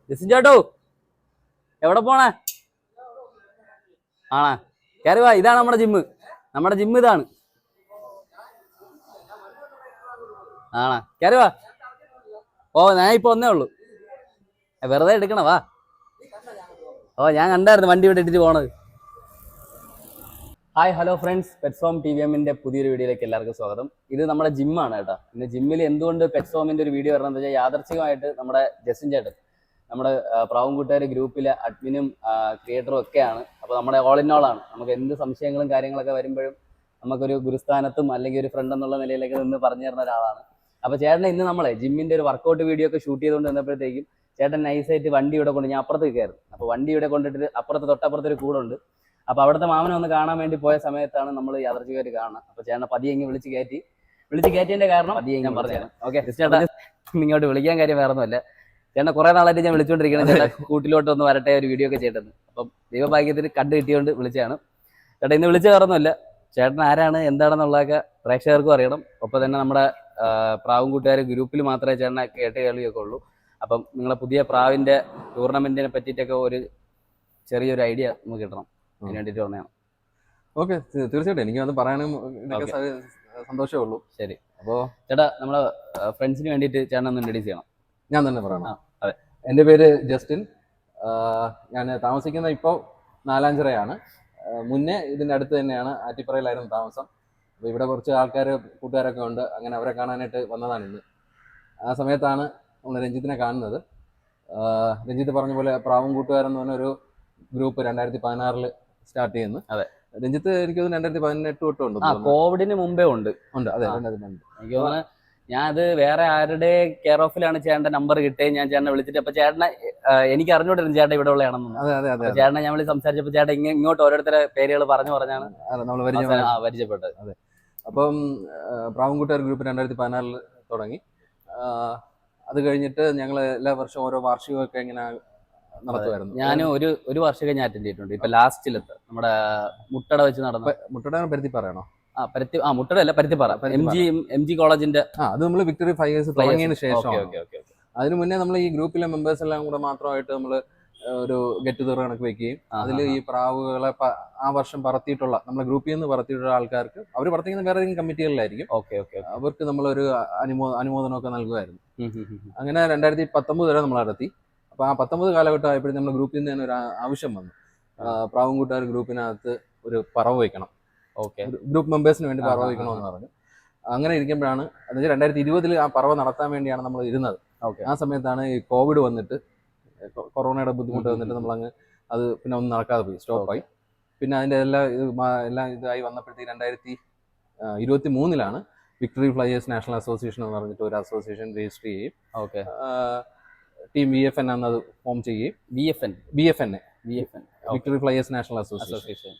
ജസിൻ ചേട്ടോ എവിടെ പോണേ? ആണാ, കയറി വാ. ഇതാണ് നമ്മുടെ ജിമ്മ് ഇതാണ്. ആണാ, കയറി വാ. ഓ, ഞാൻ ഇപ്പൊ ഒന്നേ ഉള്ളൂ. വെറുതെ എടുക്കണ വാ. ഓ, ഞാൻ കണ്ടായിരുന്നു വണ്ടി ഇവിടെ ഇട്ടിട്ട് പോണത്. ഹായ് ഹലോ ഫ്രണ്ട്സ്, പെറ്റ്സോം TVMന്റെ പുതിയൊരു വീഡിയോയിലേക്ക് എല്ലാവർക്കും സ്വാഗതം. ഇത് നമ്മുടെ ജിമ്മാണ് കേട്ടോ. ഇന്ന് ജിമ്മിൽ എന്തുകൊണ്ട് പെറ്റ്സോമിന്റെ ഒരു വീഡിയോ വരണമെന്ന് വെച്ചാൽ, യാദർച്ഛികമായിട്ട് നമ്മുടെ ജസിൻ ചേട്ടൻ നമ്മുടെ പ്രാവുംകൂട്ടുകാർ ഗ്രൂപ്പിലെ അഡ്മിനും ക്രിയേറ്ററും ഒക്കെയാണ്. അപ്പോൾ നമ്മുടെ ഓൾ ഇൻ ഓൾ ആണ്. നമുക്ക് എന്ത് സംശയങ്ങളും കാര്യങ്ങളൊക്കെ വരുമ്പോഴും നമുക്കൊരു ഗുരുസ്ഥാനത്തും അല്ലെങ്കിൽ ഒരു ഫ്രണ്ട് എന്നുള്ള നിലയിലേക്ക് നിന്ന് പറഞ്ഞു തരുന്ന ഒരാളാണ്. അപ്പോൾ ചേട്ടനെ ഇന്ന് നമ്മളെ ജിമ്മിന്റെ ഒരു വർക്കൗട്ട് വീഡിയോ ഒക്കെ ഷൂട്ട് ചെയ്തുകൊണ്ട് വന്നപ്പോഴത്തേക്കും ചേട്ടൻ നൈസായിട്ട് വണ്ടി ഇവിടെ കൊണ്ട്, ഞാൻ അപ്പുറത്ത് കയറും. അപ്പോൾ വണ്ടി ഇവിടെ കൊണ്ടിട്ട് തൊട്ടപ്പുറത്തൊരു കൂടുണ്ട്. അപ്പോൾ അവിടുത്തെ മാമനെ ഒന്ന് കാണാൻ വേണ്ടി പോയ സമയത്താണ് നമ്മൾ യാദർച്ഛികമായിട്ട് കാണുന്നത്. അപ്പോൾ ചേട്ടനെ പതിയെങ്കിൽ വിളിച്ച് കയറ്റിയതിന്റെ കാരണം പതിയെ ഞാൻ പറഞ്ഞതാണ്. ഓക്കെ, ചേട്ടാ ഇങ്ങോട്ട് വിളിക്കാൻ കാര്യം വേറെ ഒന്നുമല്ല. ചേട്ടനെ കുറെ നാളായിട്ട് ഞാൻ വിളിച്ചുകൊണ്ടിരിക്കണം, ചേട്ടാ കൂട്ടിലോട്ട് ഒന്ന് വരട്ടെ, ഒരു വീഡിയോ ഒക്കെ ചെയ്തത്. അപ്പം ദൈവഭാഗ്യത്തിന് കണ്ടു കിട്ടിയോണ്ട് വിളിച്ചതാണ്. ചേട്ടാ ഇന്ന് വിളിച്ച വേറൊന്നുമല്ല, ചേട്ടൻ ആരാണ് എന്താണെന്നുള്ളതൊക്കെ പ്രേക്ഷകർക്കും അറിയണം. ഒപ്പം തന്നെ നമ്മുടെ പ്രാവുംകൂട്ടുകാർ ഗ്രൂപ്പിൽ മാത്രമേ ചേട്ടനെ കേൾവിയൊക്കെ ഉള്ളൂ. അപ്പം നിങ്ങളെ പുതിയ പ്രാവിന്റെ ടൂർണമെന്റിനെ പറ്റിയിട്ടൊക്കെ ഒരു ചെറിയൊരു ഐഡിയ നമുക്ക് കിട്ടണം, അതിന് വേണ്ടിയിട്ട് വന്നതാണ്. ഓക്കെ, തീർച്ചയായിട്ടും എനിക്ക് അത് പറയാനും സന്തോഷമേ ഉള്ളൂ. ശരി, അപ്പോൾ ചേട്ടാ നമ്മളെ ഫ്രണ്ട്സിന് വേണ്ടിയിട്ട് ചേട്ടൻ ഒന്ന് ഇൻട്രൊഡ്യൂസ് ചെയ്യണം. ഞാൻ തന്നെ പറയണം. അതെ, എൻ്റെ പേര് ജസ്റ്റിൻ. ഞാൻ താമസിക്കുന്ന ഇപ്പോൾ നാലാഞ്ചിറയാണ്. മുന്നേ ഇതിൻ്റെ അടുത്ത് തന്നെയാണ്, ആറ്റിപ്പറയിലായിരുന്നു താമസം. അപ്പോൾ ഇവിടെ കുറച്ച് ആൾക്കാർ കൂട്ടുകാരൊക്കെ ഉണ്ട്, അങ്ങനെ അവരെ കാണാനായിട്ട് വന്നതാണ് ഇന്ന്. ആ സമയത്താണ് നമ്മൾ രഞ്ജിത്തിനെ കാണുന്നത്. രഞ്ജിത്ത് പറഞ്ഞ പോലെ പ്രാവുംകൂട്ടുകാരെന്ന് പറഞ്ഞൊരു ഗ്രൂപ്പ് 2016 സ്റ്റാർട്ട് ചെയ്യുന്നു. അതെ, രഞ്ജിത്ത് എനിക്ക് 2018 തൊട്ടുണ്ട്. കോവിഡിന് മുമ്പേ ഉണ്ട്. അതെ, എനിക്ക് തോന്നുന്നു ഞാൻ അത് വേറെ ആരുടെ കെയർ ഓഫിലാണ് ചേട്ടന്റെ നമ്പർ കിട്ടിയത്. ഞാൻ ചേട്ടനെ വിളിച്ചിട്ട്, അപ്പൊ ചേട്ടനെ എനിക്ക് അറിഞ്ഞോണ്ടിരുന്നു ചേട്ടൻ ഇവിടെ ഉള്ളതാണെന്ന്. ചേട്ടനെ ഞാൻ വിളിച്ച് സംസാരിച്ചപ്പോൾ ചേട്ടൻ ഇങ്ങോട്ട് ഓരോരുത്തരെ പേരുകൾ പറഞ്ഞാണ് നമ്മൾ പരിചയപ്പെട്ടത്. അതെ, അപ്പം പ്രാവുംകൂട്ടുകാർ ഗ്രൂപ്പ് 2016 തുടങ്ങി. അത് കഴിഞ്ഞിട്ട് ഞങ്ങൾ എല്ലാ വർഷവും ഓരോ വാർഷികമൊക്കെ ഇങ്ങനെ നടത്തുമായിരുന്നു. ഞാൻ ഒരു വർഷം ഞാൻ അറ്റൻഡ് ചെയ്തിട്ടുണ്ട്. ഇപ്പൊ ലാസ്റ്റിലത്തെ നമ്മുടെ മുട്ടട വെച്ച് നടന്ന മുട്ടട പരുത്തിപ്പാറയാണോ? മുട്ടട അല്ല, പരുത്തിപ്പാറ MG കോളേജിന്റെ. അത് നമ്മൾ വിക്ടറി ഫൈവേഴ്സ് തുടങ്ങിയതിന് ശേഷം. അതിനു മുന്നേ നമ്മൾ ഈ ഗ്രൂപ്പിലെ മെമ്പേഴ്സ് എല്ലാം കൂടെ മാത്രമായിട്ട് നമ്മൾ ഒരു ഗെറ്റ് ടുഗദർ കണക്ക് വെക്കുകയും അതിൽ ഈ പ്രാവുകളെ ആ വർഷം പറത്തിയിട്ടുള്ള നമ്മളെ ഗ്രൂപ്പിൽ നിന്ന് പറത്തിയിട്ടുള്ള ആൾക്കാർക്ക്, അവർ പറത്തിക്കുന്ന വേറെ ഏതെങ്കിലും കമ്മിറ്റികളിലായിരിക്കും, അവർക്ക് നമ്മളൊരു അനുമോദനമൊക്കെ നൽകുമായിരുന്നു. അങ്ങനെ 2019 വരെ നമ്മൾ നടത്തി. അപ്പോൾ ആ 19 കാലഘട്ടം ആയപ്പോഴും നമ്മുടെ ഗ്രൂപ്പിൽ നിന്ന് തന്നെ ഒരു ആവശ്യം വന്നു, പ്രാവുംകൂട്ടുകാർ ഗ്രൂപ്പിനകത്ത് ഒരു പറവ് വയ്ക്കണം, ഗ്രൂപ്പ് മെമ്പേഴ്സിന് വേണ്ടി പറവ് വയ്ക്കണമെന്ന് പറഞ്ഞു. അങ്ങനെ ഇരിക്കുമ്പോഴാണ്, അതായത് 2020 ആ പറവ് നടത്താൻ വേണ്ടിയാണ് നമ്മൾ ഇരുന്നത്. ആ സമയത്താണ് ഈ കോവിഡ് വന്നിട്ട്, കൊറോണയുടെ ബുദ്ധിമുട്ട് വന്നിട്ട് നമ്മളങ്ങ് അത് പിന്നെ ഒന്നും നടക്കാതെ പോയി, സ്റ്റോപ്പായി. പിന്നെ അതിൻ്റെ എല്ലാം ഇതായി വന്നപ്പോഴത്തേക്ക് 2023 വിക്ടറി ഫ്ലയേഴ്സ് നാഷണൽ അസോസിയേഷൻ എന്ന് പറഞ്ഞിട്ട് ഒരു അസോസിയേഷൻ രജിസ്റ്റർ ചെയ്യും. ടീം VFN എന്നത് ഫോം ചെയ്യുകയും BFN victory flyers national association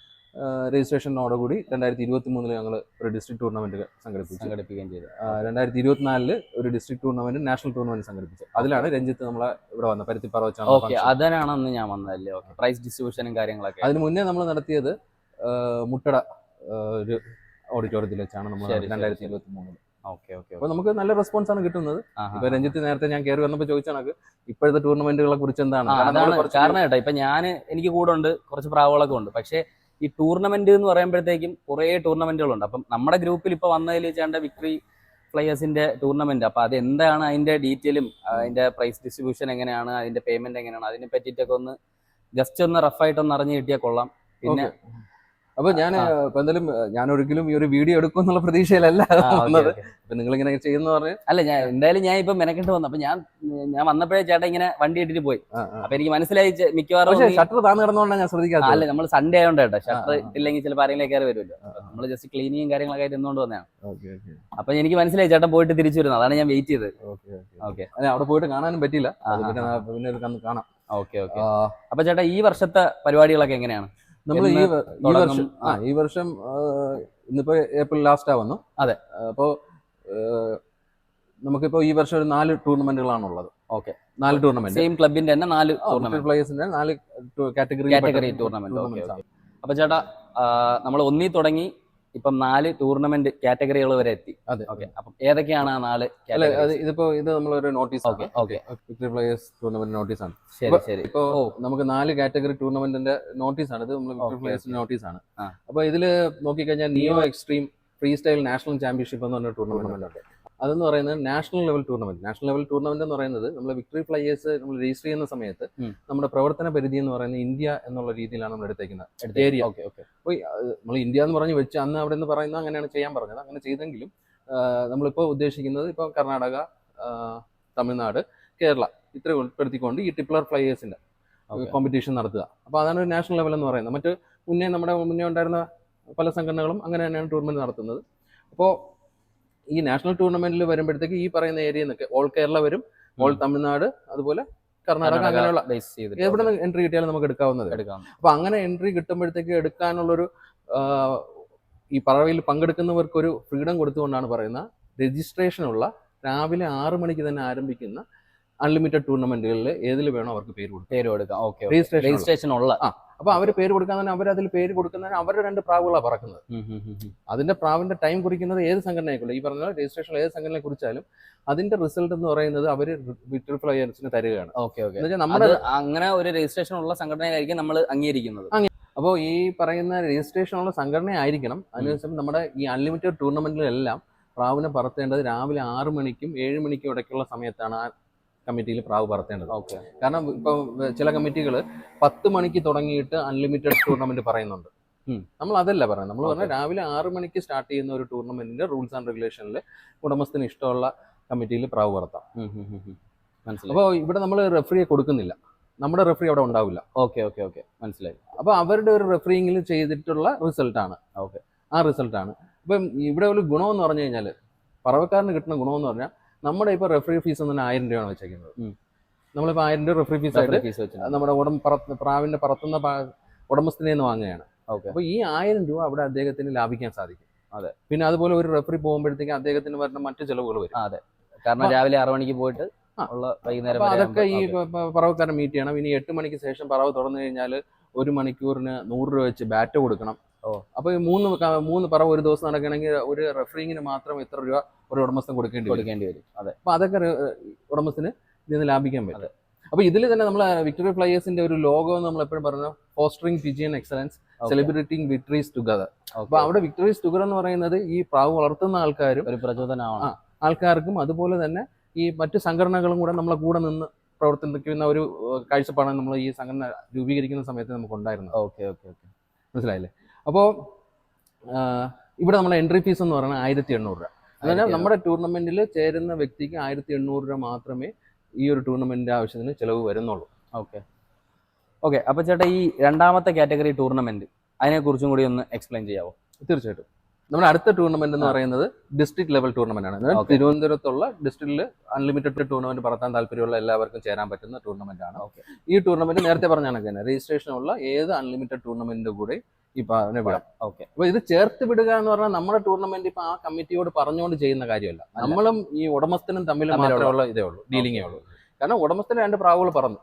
രജിസ്ട്രേഷനോടുകൂടി 2023 ഞങ്ങൾ ഒരു ഡിസ്ട്രിക്ട് ടൂർണമെന്റ് സംഘടിപ്പിക്കുകയും ചെയ്തു. 2024 ഒരു ഡിസ്ട്രിക്ട് ടൂർണമെന്റ്, നാഷണൽ ടൂർണമെന്റ് സംഘടിപ്പിച്ചു. അതിലാണ് രഞ്ജിത്ത് നമ്മളെ ഇവിടെ വന്നത്, പരുത്തിപ്പാറ വെച്ചാണ്. അതിനാണെന്ന് ഞാൻ വന്നതല്ലേ. പ്രൈസ് ഡിസ്ട്രിബ്യൂഷനും കാര്യങ്ങളൊക്കെ അതിന് മുന്നേ നമ്മൾ നടത്തിയത് മുട്ടട ഒരു ഓഡിറ്റോറിയത്തിൽ വെച്ചാണ് നമ്മൾ 2023. അപ്പൊ നമുക്ക് നല്ല റെസ്പോൺസ് ആണ് കിട്ടുന്നത്. ഇപ്പൊ രഞ്ജിത്ത് നേരത്തെ ഞാൻ കയറി വന്നപ്പോൾ ചോദിച്ച കണക്ക് ഇപ്പോഴത്തെ ടൂർണമെന്റുകളെ കുറിച്ച് എന്താണ്? കാരണം കേട്ടോ, ഇപ്പൊ എനിക്ക് കൂടെ ഉണ്ട്, കുറച്ച് പ്രാവുകളൊക്കെ ഉണ്ട്. പക്ഷേ ഈ ടൂർണമെന്റ് എന്ന് പറയുമ്പോഴത്തേക്കും കുറേ ടൂർണമെന്റുകളുണ്ട്. അപ്പം നമ്മുടെ ഗ്രൂപ്പിൽ ഇപ്പൊ വന്നതിൽ ചേട്ടൻ്റെ വിക്ടറി ഫ്ലയേഴ്സിന്റെ ടൂർണമെന്റ്. അപ്പൊ അത് എന്താണ്, അതിന്റെ ഡീറ്റെയിലും അതിന്റെ പ്രൈസ് ഡിസ്ട്രിബ്യൂഷൻ എങ്ങനെയാണ്, അതിന്റെ പേയ്മെന്റ് എങ്ങനെയാണ്, അതിനെ പറ്റിയിട്ടൊക്കെ ഒന്ന് ജസ്റ്റ് ഒന്ന് റഫായിട്ടൊന്ന് അറിഞ്ഞു കിട്ടിയാൽ കൊള്ളാം. പിന്നെ അപ്പൊ എന്തായാലും ഞാൻ ഒരിക്കലും ഈ ഒരു വീഡിയോ എടുക്കും എന്നുള്ള പ്രതീക്ഷയിലല്ല വന്നത്. അപ്പൊ നിങ്ങൾ ഇങ്ങനെ ചെയ്യുന്ന പറഞ്ഞു. അല്ല, ഞാൻ ഇപ്പൊ മെനക്കെട്ട് വന്നു. അപ്പൊ ഞാൻ വന്നപ്പോഴേ ചേട്ടൻ ഇങ്ങനെ വണ്ടി ഇട്ടിട്ട് പോയി. അപ്പൊ എനിക്ക് മനസ്സിലായി മിക്കവാറും ഷട്ടർ താന്ന് കിടന്നുകൊണ്ടാണ് ഞാൻ ശ്രദ്ധിക്കാറ്. അല്ല, നമ്മൾ സൺഡേ ആയതുകൊണ്ട് കേട്ടോ, ഷട്ടർ ഇല്ലെങ്കിൽ ചിലപ്പോൾ ആരെങ്കിലും കയറി വരുമല്ലോ. നമ്മൾ ജസ്റ്റ് ക്ലീനിങ്ങും കാര്യങ്ങളൊക്കെ ആയിട്ട് നിന്നുകൊണ്ട് വന്നതാണ്. അപ്പൊ എനിക്ക് മനസ്സിലായി ചേട്ടൻ പോയിട്ട് തിരിച്ചു വരുന്നത്, അതാണ് ഞാൻ വെയിറ്റ് ചെയ്തത്. ഓക്കെ, അവിടെ പോയിട്ട് കാണാനും പറ്റിയില്ല, പിന്നെ കാണാം. ഓക്കെ. അപ്പൊ ചേട്ടാ ഈ വർഷത്തെ പരിപാടികളൊക്കെ എങ്ങനെയാണ്? നമ്മൾ ഈ വർഷം ഇന്നിപ്പോ ഏപ്രിൽ ലാസ്റ്റാ വന്നു. അതെ, അപ്പോ നമുക്കിപ്പോ ഈ വർഷം ഒരു 4 ടൂർണമെന്റുകളാണുള്ളത്. 4 ടൂർണമെന്റ്, സെയിം ക്ലബിന്റെ തന്നെ 4 പ്ലേയേഴ്സിന്റെ 4 കാറ്റഗറി ടൂർണമെന്റ്. അപ്പൊ ചേട്ടാ നമ്മൾ 1 തുടങ്ങി ഇപ്പം 4 ടൂർണമെന്റ് കാറ്റഗറികൾ വരെ എത്തി. അതെ. ഓക്കെ, അപ്പം ഏതൊക്കെയാണ് ആ 4 അല്ല, കാറ്റഗറി? ഇത് നമ്മളൊരു notice okay okay victory players tournament notice ആണ്. ശരി ശരി. ഇപ്പൊ നമുക്ക് 4 കാറ്റഗറി ടൂർണമെന്റിന്റെ നോട്ടീസ് ആണ് ഇത്. നമ്മൾ വിക്ടറി പ്ലേയേഴ്സ് നോട്ടീസ് ആണ്. ആ. അപ്പൊ ഇതില് നോക്കിക്കഴിഞ്ഞാൽ neo extreme free style national championship എന്ന് പറഞ്ഞ ടൂർണമെന്റ് ഉണ്ട്. അതെന്ന് പറയുന്നത് നാഷണൽ ലെവൽ ടൂർണമെന്റ് എന്ന് പറയുന്നത് നമ്മൾ വിക്ടറി ഫ്ലൈയേഴ്സ് നമ്മൾ രജിസ്റ്റർ ചെയ്യുന്ന സമയത്ത് നമ്മുടെ പ്രവർത്തന പരിധി എന്ന് പറയുന്നത് ഇന്ത്യ എന്നുള്ള രീതിയിലാണ് നമ്മൾ എടുത്തേക്കുന്നത് ഏരിയ. അപ്പോൾ നമ്മൾ ഇന്ത്യ എന്ന് പറഞ്ഞ് വെച്ച് അന്ന് അവിടെ നിന്ന് പറയുന്നത് അങ്ങനെയാണ് ചെയ്യാൻ പറഞ്ഞത്. അങ്ങനെ ചെയ്തെങ്കിലും നമ്മളിപ്പോൾ ഉദ്ദേശിക്കുന്നത് ഇപ്പോൾ കർണാടക, തമിഴ്നാട്, കേരള ഇത്ര ഉൾപ്പെടുത്തിക്കൊണ്ട് ഈ ടിപ്ലർ ഫ്ലൈയേഴ്സിന്റെ കോമ്പറ്റീഷൻ നടത്തുക. അപ്പോൾ അതാണ് ഒരു നാഷണൽ ലെവൽ എന്ന് പറയുന്നത്. മറ്റ് നമ്മുടെ മുന്നേ ഉണ്ടായിരുന്ന പല സംഘടനകളും അങ്ങനെ തന്നെയാണ് ടൂർണമെന്റ് നടത്തുന്നത്. അപ്പോൾ ഈ നാഷണൽ ടൂർണമെന്റിൽ വരുമ്പോഴത്തേക്ക് ഈ പറയുന്ന ഏരിയ നിന്നൊക്കെ ഓൾ കേരള വരും, ഓൾ തമിഴ്നാട്, അതുപോലെ കർണാടക, അങ്ങനെയുള്ള എവിടെ നിന്ന് എൻട്രി കിട്ടിയാലും നമുക്ക് എടുക്കാവുന്നത്. അപ്പൊ അങ്ങനെ എൻട്രി കിട്ടുമ്പോഴത്തേക്ക് എടുക്കാനുള്ളൊരു ഈ പറവയിൽ പങ്കെടുക്കുന്നവർക്ക് ഒരു ഫ്രീഡം കൊടുത്തുകൊണ്ടാണ് പറയുന്ന രജിസ്ട്രേഷനുള്ള രാവിലെ 6 മണിക്ക് തന്നെ ആരംഭിക്കുന്ന അൺലിമിറ്റഡ് ടൂർണമെന്റുകളിൽ ഏതിൽ വേണോ അവർക്ക് പേര് കൊടുക്കാം. രജിസ്ട്രേഷൻ ഉള്ള അപ്പൊ അവര് പേര് കൊടുക്കാൻ തന്നെ അവരതിൽ പേര് കൊടുക്കുന്നതിന് അവരുടെ 2 പ്രാവുകളാണ് പറക്കുന്നത്. അതിന്റെ പ്രാവിന്റെ ടൈം കുറിക്കുന്നത് ഏത് സംഘടനയായിക്കോട്ടെ, ഈ പറഞ്ഞ രജിസ്ട്രേഷൻ ഏത് സംഘടനയെ കുറിച്ചാലും അതിന്റെ റിസൾട്ട് എന്ന് പറയുന്നത് അവര് വിക്ടറി ഫ്ലൈയേഴ്സിന് തരികയാണ്. നമ്മുടെ അങ്ങനെ ഒരു രജിസ്ട്രേഷൻ ഉള്ള സംഘടനയായിരിക്കും നമ്മൾ അംഗീകരിക്കുന്നത്. അപ്പോൾ ഈ പറയുന്ന രജിസ്ട്രേഷൻ ഉള്ള സംഘടന ആയിരിക്കണം. അതിനുശേഷം നമ്മുടെ ഈ അൺലിമിറ്റഡ് ടൂർണമെന്റിലെല്ലാം പ്രാവിനെ പറത്തേണ്ടത് രാവിലെ 6 മണിക്കും 7 മണിക്കും ഇടയ്ക്കുള്ള സമയത്താണ് ആ കമ്മിറ്റിയിൽ പ്രാവ് പറത്തേണ്ടത്. കാരണം ഇപ്പൊ ചില കമ്മിറ്റികൾ 10 മണിക്ക് തുടങ്ങിയിട്ട് അൺലിമിറ്റഡ് ടൂർണമെന്റ് പറയുന്നുണ്ട്. നമ്മൾ അതല്ല പറയുന്നത്. നമ്മൾ പറഞ്ഞാൽ രാവിലെ 6 മണിക്ക് സ്റ്റാർട്ട് ചെയ്യുന്ന ഒരു ടൂർണമെന്റിന്റെ റൂൾസ് ആൻഡ് റെഗുലേഷനിൽ ഉടമസ്ഥന് ഇഷ്ടമുള്ള കമ്മിറ്റിയിൽ പ്രാവ് പറത്താം. അപ്പോൾ ഇവിടെ നമ്മൾ റെഫറിയെ കൊടുക്കുന്നില്ല, നമ്മുടെ റെഫറി അവിടെ ഉണ്ടാവില്ല. മനസ്സിലായി. അപ്പൊ അവരുടെ ഒരു റെഫറിങ്ങിൽ ചെയ്തിട്ടുള്ള റിസൾട്ടാണ് ആ റിസൾട്ടാണ്. ഇപ്പം ഇവിടെ ഒരു ഗുണമെന്ന് പറഞ്ഞു കഴിഞ്ഞാൽ, പറവക്കാരന് കിട്ടുന്ന ഗുണമെന്ന് പറഞ്ഞാൽ നമ്മുടെ ഇപ്പൊ റെഫറി ഫീസ് തന്നെ 1000 രൂപയാണ് വെച്ചേക്കുന്നത്. നമ്മളിപ്പോ 1000 രൂപ റെഫറി ഫീസ് ആയിട്ട് നമ്മുടെ പ്രാവിന്റെ പറത്തുന്ന ഉടമസ്ഥനെ നിന്ന് വാങ്ങുകയാണ്. അപ്പൊ ഈ 1000 രൂപ അവിടെ അദ്ദേഹത്തിന് ലാഭിക്കാൻ സാധിക്കും. പിന്നെ അതുപോലെ ഒരു റെഫറി പോകുമ്പോഴത്തേക്ക് അദ്ദേഹത്തിന് വരുന്ന മറ്റു ചെലവുകൾ വരും. കാരണം രാവിലെ 6 മണിക്ക് പോയിട്ട് വൈകുന്നേരം അതൊക്കെ ഈ പറവക്കാരൻ മീറ്റ് ചെയ്യണം. ഇനി 8 മണിക്ക് ശേഷം പറവ് തുറന്നു കഴിഞ്ഞാൽ 1 മണിക്കൂറിന് 100 രൂപ വെച്ച് ബാറ്റ് കൊടുക്കണം. അപ്പൊ 3 പറവ് ഒരു ദിവസം നടക്കണമെങ്കിൽ ഒരു റെഫറിങ്ങിന് മാത്രം എത്ര രൂപ ഒരു ഉടമസ്ഥൻ കൊടുക്കേണ്ടി വരും. അപ്പൊ അതൊക്കെ ഉടമസ്ഥന് ഇതിന് ലാഭിക്കാൻ പറ്റും. അപ്പൊ ഇതിൽ തന്നെ നമ്മൾ വിക്ടറി ഫ്ലൈയേഴ്സിന്റെ ഒരു ലോഗോ നമ്മൾ എപ്പോഴും പറഞ്ഞു, fostering pigeon excellence, celebrating victories together. അപ്പൊ അവിടെ വിക്ടറീസ് ടുഗദർ എന്ന് പറയുന്നത് ഈ പ്രാവ് വളർത്തുന്ന ആൾക്കാരും ഒരു പ്രചോദനമാണ് ആൾക്കാർക്കും, അതുപോലെ തന്നെ ഈ മറ്റു സംഘടനകളും കൂടെ നമ്മളെ കൂടെ നിന്ന് പ്രവർത്തിക്കുന്ന ഒരു കാഴ്ചപ്പാടാണ് നമ്മൾ ഈ സംഘടന രൂപീകരിക്കുന്ന സമയത്ത് നമുക്ക് ഉണ്ടായിരുന്നത്. മനസ്സിലായില്ലേ? അപ്പോൾ ഇവിടെ നമ്മുടെ എൻട്രി ഫീസ് എന്ന് പറയുന്നത് 1800 രൂപ. അതായത് നമ്മുടെ ടൂർണമെന്റിൽ ചേരുന്ന വ്യക്തിക്ക് 1800 രൂപ മാത്രമേ ഈ ഒരു ടൂർണമെന്റിന്റെ ആവശ്യത്തിന് ചിലവ് വരുന്നുള്ളൂ. അപ്പൊ ചേട്ടാ, ഈ രണ്ടാമത്തെ കാറ്റഗറി ടൂർണമെന്റ് അതിനെ കുറിച്ചും കൂടി ഒന്ന് എക്സ്പ്ലെയിൻ ചെയ്യാവോ? തീർച്ചയായിട്ടും. നമ്മുടെ അടുത്ത ടൂർണമെന്റ് എന്ന് പറയുന്നത് ഡിസ്ട്രിക്ട് ലെവൽ ടൂർണമെന്റ് ആണ്. തിരുവനന്തപുരത്തുള്ള ഡിസ്ട്രിക്റ്റിൽ അൺലിമിറ്റഡ് ടൂർണമെന്റ് പറത്താൻ താല്പര്യമുള്ള എല്ലാവർക്കും ചേരാൻ പറ്റുന്ന ടൂർണമെന്റ് ആണ്. ഈ ടൂർണമെന്റ് നേരത്തെ പറഞ്ഞാണ് തന്നെ രജിസ്ട്രേഷൻ ഉള്ള ഏത് അൺലിമിറ്റഡ് ടൂർണമെന്റിന്റെ കൂടെ ഈ പറഞ്ഞ വിടാം. അപ്പൊ ഇത് ചേർത്ത് വിടുക എന്ന് പറഞ്ഞാൽ നമ്മുടെ ടൂർണമെന്റ് ഇപ്പൊ ആ കമ്മിറ്റിയോട് പറഞ്ഞുകൊണ്ട് ചെയ്യുന്ന കാര്യമല്ല. നമ്മളും ഈ ഉടമസ്ഥനും തമ്മിൽ മാത്രമുള്ള ഇതേ ഉള്ളൂ, ഡീലിംഗേ ഉള്ളൂ. കാരണം ഉടമസ്ഥന് 2 പ്രാവുകൾ പറന്നു,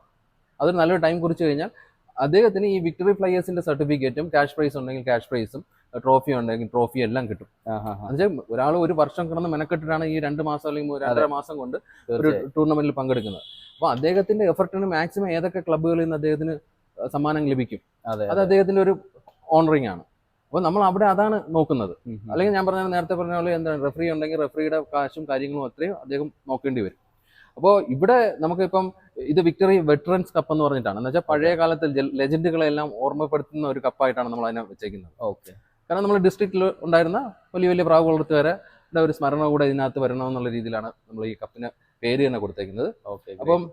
അതൊരു നല്ലൊരു ടൈം കുറിച്ച് കഴിഞ്ഞാൽ അദ്ദേഹത്തിന് ഈ വിക്ടറി ഫ്ലൈയേഴ്സിന്റെ സർട്ടിഫിക്കറ്റും ക്യാഷ് പ്രൈസ് ഉണ്ടെങ്കിൽ ക്യാഷ് പ്രൈസും ട്രോഫി ഉണ്ടെങ്കിൽ ട്രോഫി എല്ലാം കിട്ടും. എന്നുവെച്ചാൽ ഒരാൾ ഒരു വർഷം കിടന്ന് മെനക്കെട്ടിട്ടാണ് ഈ 2 മാസം അല്ലെങ്കിൽ 2.5 മാസം കൊണ്ട് ഒരു ടൂർണമെന്റിൽ പങ്കെടുക്കുന്നത്. അപ്പൊ അദ്ദേഹത്തിന്റെ എഫർട്ടിന് മാക്സിമം ഏതൊക്കെ ക്ലബ്ബുകളിൽ നിന്ന് അദ്ദേഹത്തിന് സമ്മാനം ലഭിക്കും, അത് അദ്ദേഹത്തിന്റെ ഒരു ഓണറിങ് ആണ്. അപ്പോൾ നമ്മൾ അവിടെ അതാണ് നോക്കുന്നത്. അല്ലെങ്കിൽ ഞാൻ പറഞ്ഞ നേരത്തെ പറഞ്ഞ പോലെ എന്താണ്, റെഫറി ഉണ്ടെങ്കിൽ റെഫറിയുടെ കാശും കാര്യങ്ങളും അത്രയും അദ്ദേഹം നോക്കേണ്ടി വരും. അപ്പോൾ ഇവിടെ നമുക്കിപ്പം ഇത് വിക്ടറി വെറ്ററൻസ് കപ്പ് എന്ന് പറഞ്ഞിട്ടാണ്. എന്ന് വെച്ചാൽ പഴയ കാലത്ത് ലെജൻഡുകളെല്ലാം ഓർമ്മപ്പെടുത്തുന്ന ഒരു കപ്പായിട്ടാണ് നമ്മൾ അതിനെ വെച്ചേക്കുന്നത്. കാരണം നമ്മൾ ഡിസ്ട്രിക്റ്റിൽ ഉണ്ടായിരുന്ന വലിയ വലിയ പ്രാവ് വളർത്തുകാരെ ഒരു സ്മരണ കൂടെ ഇതിനകത്ത് വരണമെന്നുള്ള രീതിയിലാണ് നമ്മൾ ഈ കപ്പിന് പേര് തന്നെ കൊടുത്തേക്കുന്നത്. അപ്പം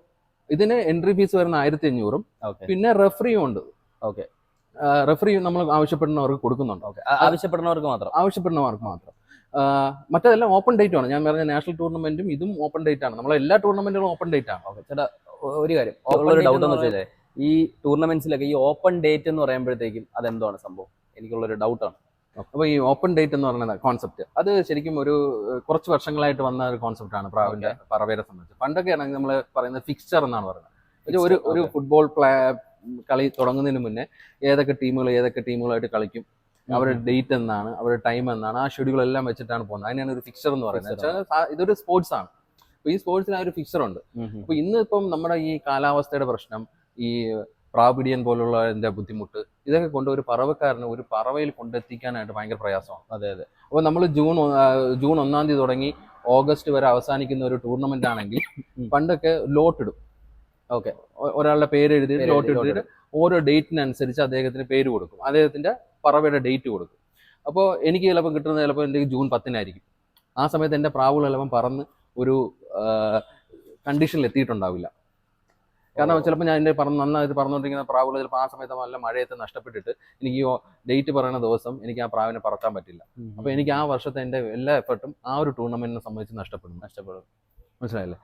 ഇതിന് എൻട്രി ഫീസ് വരുന്ന 1500-ഉം പിന്നെ റെഫറിയും ഉണ്ട്. റെഫറി നമ്മൾ ആവശ്യപ്പെടുന്നവർക്ക് കൊടുക്കുന്നുണ്ട്. ആവശ്യപ്പെടുന്നവർക്ക് മാത്രം. മറ്റേതെല്ലാം ഓപ്പൺ ഡേറ്റ് ആണ്. ഞാൻ പറഞ്ഞ നാഷണൽ ടൂർണമെന്റും ഇതും ഓപ്പൺ ഡേറ്റ് ആണ്. നമ്മളെ എല്ലാ ടൂർണമെന്റുകളും ഓപ്പൺ ഡേറ്റ് ആണ്. ചേട്ടാ, ഒരു കാര്യം, ഡൗട്ട് എന്ന് വെച്ചാൽ ഈ ടൂർണമെന്റ്സിലൊക്കെ ഈ ഓപ്പൺ ഡേറ്റ് എന്ന് പറയുമ്പോഴത്തേക്കും അതെന്താണ് സംഭവം? എനിക്കുള്ളൊരു ഡൗട്ടാണ്. അപ്പോൾ ഈ ഓപ്പൺ ഡേറ്റ് എന്ന് പറയുന്ന കോൺസെപ്റ്റ് അത് ശരിക്കും ഒരു കുറച്ച് വർഷങ്ങളായിട്ട് വന്ന ഒരു കോൺസെപ്റ്റാണ് പ്രാവിന്റെ പറവയെ സംബന്ധിച്ച്. പണ്ടൊക്കെ ആണെങ്കിൽ നമ്മൾ പറയുന്നത് ഫിക്സ്ചർ എന്നാണ് പറയുന്നത്. ഒരു ഫുട്ബോൾ കളി തുടങ്ങുന്നതിന് മുന്നേ ഏതൊക്കെ ടീമുകളായിട്ട് കളിക്കും, അവരുടെ ഡേറ്റ് എന്നാണ്, അവരുടെ ടൈം എന്നാണ്, ആ ഷെഡ്യൂൾ എല്ലാം വെച്ചിട്ടാണ് പോകുന്നത്. അതിനാണ് ഒരു ഫിക്സർ എന്ന് പറയുന്നത്. ഇതൊരു സ്പോർട്സ് ആണ്. അപ്പൊ ഈ സ്പോർട്സിന് ആ ഒരു ഫിക്സർ ഉണ്ട്. അപ്പൊ ഇന്ന് ഇപ്പം നമ്മുടെ ഈ കാലാവസ്ഥയുടെ പ്രശ്നം, ഈ പ്രാപിഡിയൻ പോലുള്ളതിന്റെ ബുദ്ധിമുട്ട്, ഇതൊക്കെ കൊണ്ട് ഒരു പറവക്കാരന് ഒരു പറവയിൽ കൊണ്ടെത്തിക്കാനായിട്ട് ഭയങ്കര പ്രയാസമാണ്. അതെ അതെ. അപ്പോൾ നമ്മൾ ജൂൺ 1 തുടങ്ങി ഓഗസ്റ്റ് വരെ അവസാനിക്കുന്ന ഒരു ടൂർണമെന്റ് ആണെങ്കിൽ പണ്ടൊക്കെ ലോട്ട് ഇടും. ഓക്കെ, ഒരാളുടെ പേര് എഴുതി ലോട്ട് ഇട്ടിട്ട് ഓരോ ഡേറ്റിനനുസരിച്ച് അദ്ദേഹത്തിന് പേര് കൊടുക്കും, അദ്ദേഹത്തിന്റെ പറവയുടെ ഡേറ്റ് കൊടുക്കും. അപ്പോൾ എനിക്ക് ചിലപ്പോൾ കിട്ടുന്നത് ചിലപ്പോൾ എൻ്റെ ജൂൺ 10 ആ സമയത്ത് എൻ്റെ പ്രാവുകൾ ചിലപ്പം പറന്ന് ഒരു കണ്ടീഷനിൽ എത്തിയിട്ടുണ്ടാവില്ല. കാരണം ചിലപ്പോൾ ഞാൻ എൻ്റെ നന്നായിട്ട് പറന്നുകൊണ്ടിരിക്കുന്ന പ്രാവുകൾ ചിലപ്പോൾ ആ സമയത്ത് നല്ല മഴയത്ത് നഷ്ടപ്പെട്ടിട്ട് എനിക്ക് ഈ ഡേറ്റ് പറയുന്ന ദിവസം എനിക്ക് ആ പ്രാവിനെ പറത്താൻ പറ്റില്ല. അപ്പോൾ എനിക്ക് ആ വർഷത്തെ എൻ്റെ എല്ലാ എഫർട്ടും ആ ഒരു ടൂർണമെന്റിനെ സംബന്ധിച്ച് നഷ്ടപ്പെടും. മനസ്സിലായില്ലേ?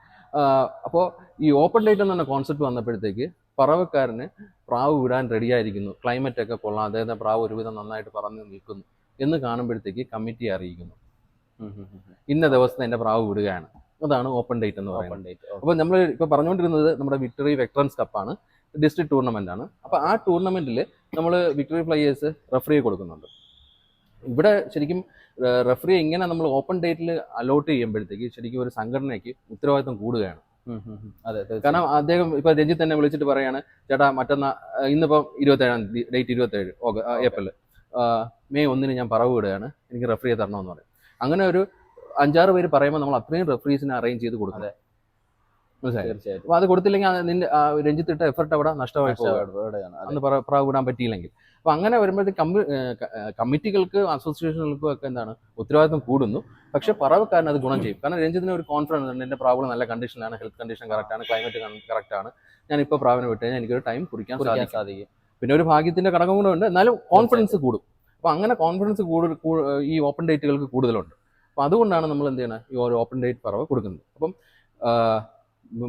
അപ്പോൾ ഈ ഓപ്പൺ ഡേറ്റ് എന്ന കോൺസെപ്റ്റ് വന്നപ്പോഴത്തേക്ക് പറവക്കാരന് പ്രാവ് വിടാൻ റെഡിയായിരിക്കുന്നു, ക്ലൈമറ്റ് ഒക്കെ കൊള്ളാം, അദ്ദേഹത്തെ പ്രാവ് ഒരുവിധം നന്നായിട്ട് പറന്ന് നിൽക്കുന്നു എന്ന് കാണുമ്പോഴത്തേക്ക് കമ്മിറ്റി അറിയിക്കുന്നു, ഇന്ന ദിവസത്തെ എൻ്റെ പ്രാവ് വിടുകയാണ്. അതാണ് ഓപ്പൺ ഡേറ്റ് എന്ന് പറയുന്നത്. അപ്പോൾ നമ്മൾ ഇപ്പോൾ പറഞ്ഞുകൊണ്ടിരുന്നത് നമ്മുടെ വിക്ടറി വെറ്ററൻസ് കപ്പാണ്, ഡിസ്ട്രിക്ട് ടൂർണമെന്റ് ആണ്. അപ്പോൾ ആ ടൂർണമെന്റിൽ നമ്മൾ വിക്ടറി ഫ്ലൈയേഴ്സ് റെഫറി കൊടുക്കുന്നുണ്ട്. ഇവിടെ ശരിക്കും റെഫറി ഇങ്ങനെ നമ്മൾ ഓപ്പൺ ഡേറ്റിൽ അലോട്ട് ചെയ്യുമ്പോഴത്തേക്ക് ശരിക്കും ഒരു സംഘടനയ്ക്ക് ഉത്തരവാദിത്വം കൂടുകയാണ്. അതെ, കാരണം അദ്ദേഹം ഇപ്പൊ രഞ്ജിത്ത് തന്നെ വിളിച്ചിട്ട് പറയാണ്, ചേട്ടാ മറ്റന്നാ ഇന്നിപ്പം 27 ഡേറ്റ് 27 ഏപ്രിൽ, മെയ് 1 ഞാൻ പറവ് വിടുകയാണ്, എനിക്ക് റെഫറിയെ തരണമെന്ന് പറയും. അങ്ങനെ ഒരു 5-6 പേര് പറയുമ്പോൾ നമ്മൾ അത്രയും റെഫറീസിനെ അറേഞ്ച് ചെയ്ത് കൊടുക്കും. തീർച്ചയായിട്ടും. അപ്പൊ അത് കൊടുത്തില്ലെങ്കിൽ നിന്റെ രഞ്ജിത്ത് ഇട്ട എഫർട്ട് അവിടെ നഷ്ടമായി അന്ന് പ്രാവ് വിടാൻ പറ്റിയില്ലെങ്കിൽ. അപ്പൊ അങ്ങനെ വരുമ്പോഴത്തേക്ക് കമ്മിറ്റികൾക്കും അസോസിയേഷനുകൾക്കും ഒക്കെ എന്താണ് ഉത്തരവാദിത്വം കൂടുന്നു. പക്ഷെ പറവക്കാരന് അത് ഗുണം ചെയ്യും. കാരണം രഞ്ജിത്തിന് ഒരു കോൺഫിഡൻസ് ഉണ്ട്, എന്റെ പ്രാവ് നല്ല കണ്ടീഷനിലാണ്, ഹെൽത്ത് കണ്ടീഷൻ കറക്റ്റ് ആണ്, ക്ലൈമറ്റ് കറക്റ്റ് ആണ്, ഞാൻ ഇപ്പോൾ പ്രാവിനെ വിട്ട് കഴിഞ്ഞാൽ എനിക്കൊരു ടൈം കുറിക്കാൻ സാധിക്കും. പിന്നെ ഒരു ഭാഗ്യത്തിന്റെ ഘടകം കൂടെ ഉണ്ട്, എന്നാലും കോൺഫിഡൻസ് കൂടും. അപ്പൊ അങ്ങനെ കോൺഫിഡൻസ് ഈ ഓപ്പൺ ഡേറ്റുകൾക്ക് കൂടുതലുണ്ട്. അപ്പൊ അതുകൊണ്ടാണ് നമ്മൾ എന്ത് ചെയ്യണം, ഈ ഒരു ഓപ്പൺ ഡേറ്റ് പറവ കൊടുക്കുന്നത്. അപ്പം